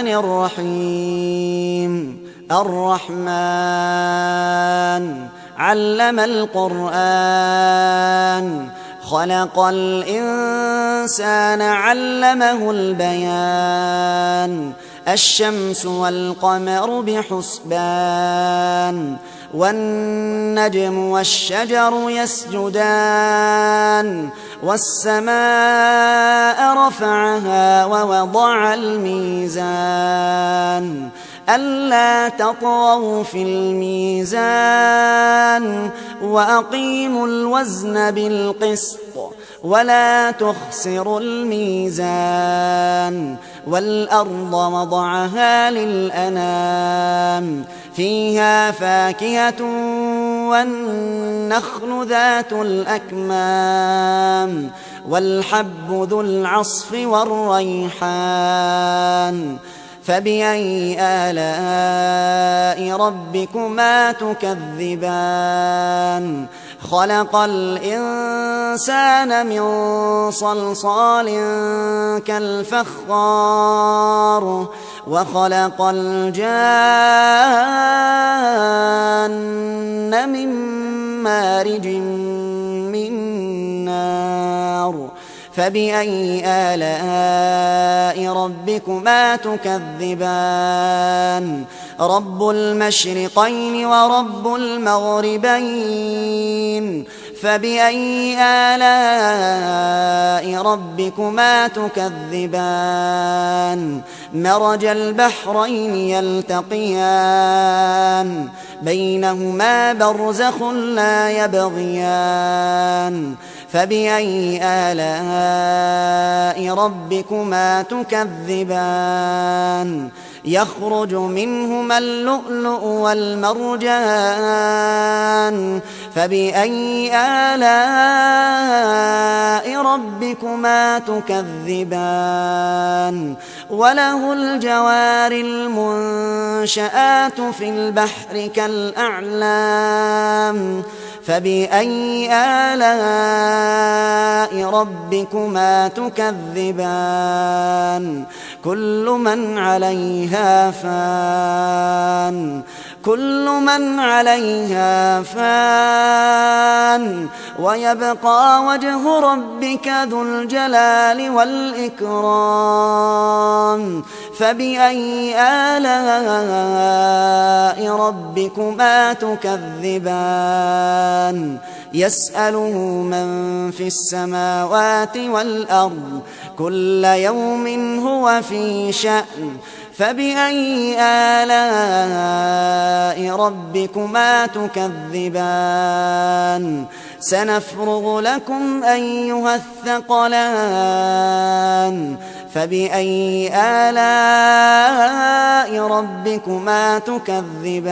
الرحيم الرحمن علم القرآن خلق الإنسان علمه البيان الشمس والقمر بحسبان والنجم والشجر يسجدان والسماء رفعها ووضع الميزان ألا تطغوا في الميزان وأقيموا الوزن بالقسط ولا تخسروا الميزان والأرض وضعها للأنام فيها فاكهة والنخل ذات الأكمام والحب ذو العصف والريحان فبأي آلاء ربكما تكذبان خلق الإنسان من صلصال كالفخار وخلق الجان من مارج من نار فبأي آلاء ربكما تكذبان رب المشرقين ورب المغربين فبأي آلاء ربكما تكذبان مرج البحرين يلتقيان بينهما برزخ لا يبغيان فبأي آلاء ربكما تكذبان يخرج منهما اللؤلؤ والمرجان فبأي آلاء ربكما تكذبان وله الجوار المنشآت في البحر كالأعلام فبأي آلاء ربكما تكذبان كل من عليها فان ويبقى وجه ربك ذو الجلال والإكرام فبأي آلاء ربكما تكذبان يسأله من في السماوات والأرض كل يوم هو في شأن فبأي آلاء ربكما تكذبان سنفرغ لكم أيها الثقلان فبأي آلاء ربكما تكذبان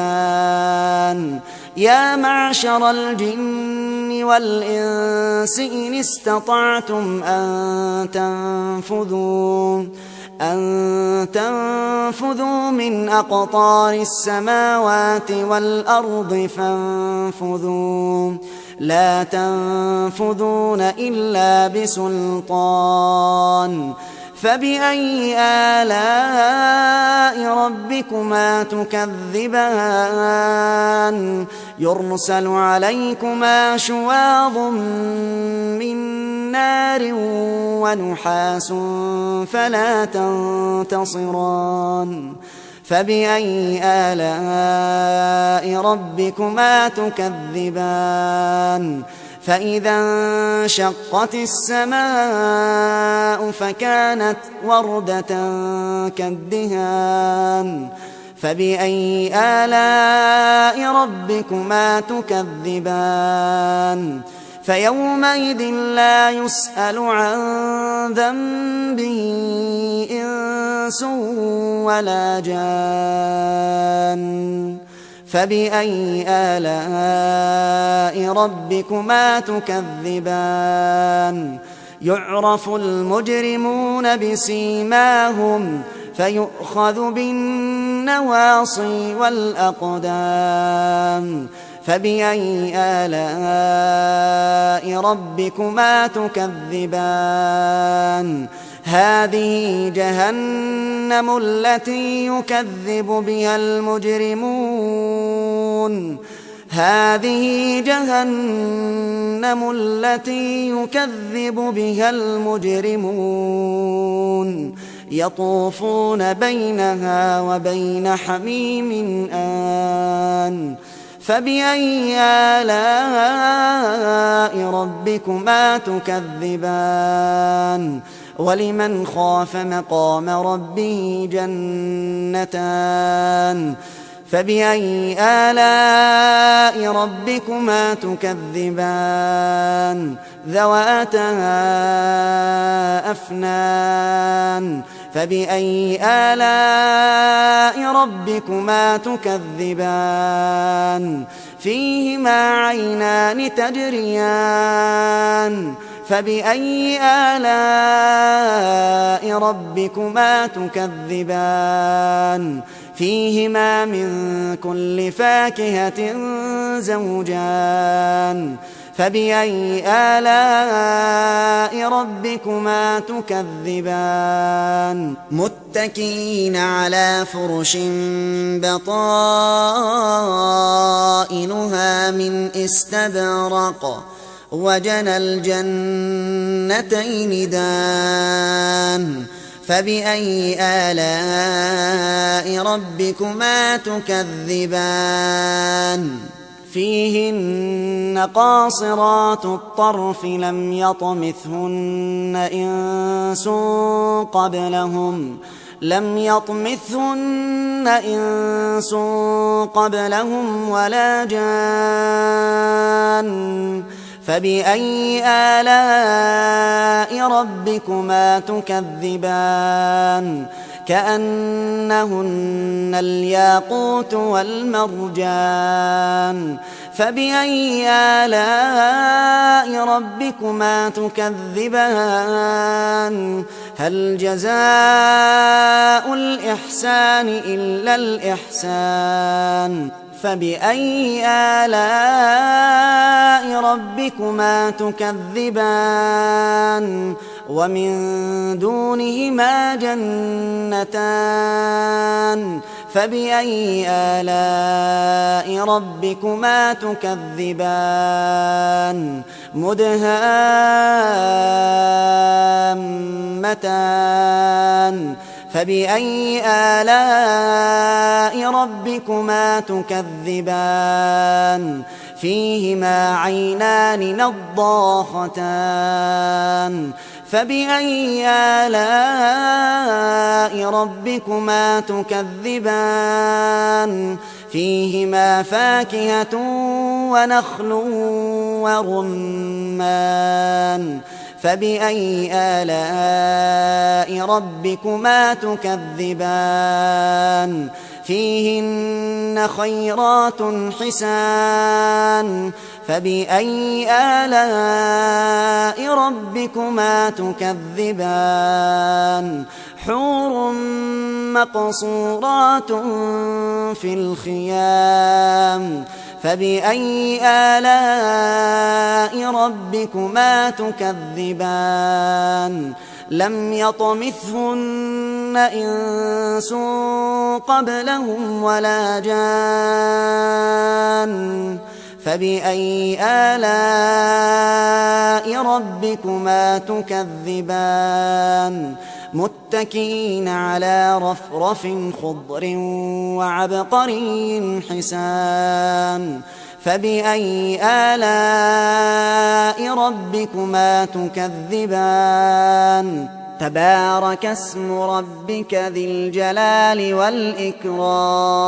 يا معشر الجن والإنس إن استطعتم أن تنفذوا من أقطار السماوات والأرض فانفذوا لا تنفذون إلا بسلطان فبأي آلاء ربكما تكذبان يرسل عليكما شواظ من نار ونحاس فلا تنتصران فبأي آلاء ربكما تكذبان فإذا انشقت السماء فكانت وردة كالدهان فبأي آلاء ربكما تكذبان فيومئذ لا يسأل عن ذنبه إنس ولا جان فبأي آلاء ربكما تكذبان يعرف المجرمون بسيماهم فيؤخذ بالنواصي والأقدام فبأي آلاء ربكما تكذبان هذه جهنم التي يكذب بها المجرمون هذه جهنم التي يكذب بها المجرمون يطوفون بينها وبين حميم آن فبأي آلاء ربكما تكذبان ولمن خاف مقام ربه جنتان فبأي آلاء ربكما تكذبان ذواتا أفنان فبأي آلاء ربكما تكذبان فيهما عينان تجريان فبأي آلاء ربكما تكذبان فيهما من كل فاكهة زوجان فبأي آلاء ربكما تكذبان متكئين على فرش بطائنها من استبرق وجنى الجنتين دان فبأي آلاء ربكما تكذبان فيهن قاصرات الطرف لم يطمثهن إنس قبلهم ولا جان فبأي آلاء ربكما تكذبان كأنهن الياقوت والمرجان فبأي آلاء ربكما تكذبان هل جزاء الإحسان إلا الإحسان فبأي آلاء ربكما تكذبان ومن دونهما جنتان فبأي آلاء ربكما تكذبان مدهامتان فبأي آلاء ربكما تكذبان فيهما عينان نضاختان فبأي آلاء ربكما تكذبان فيهما فاكهة ونخل ورمان فبأي آلاء ربكما تكذبان فيهن خيرات حسان فبأي آلاء ربكما تكذبان حور مقصورات في الخيام فبأي آلاء ربكما تكذبان لم يطمثهن إنس قبلهم ولا جان فبأي آلاء ربكما تكذبان متكئين على رفرف خضر وعبقري حسان فبأي آلاء ربكما تكذبان تبارك اسم ربك ذي الجلال والإكرام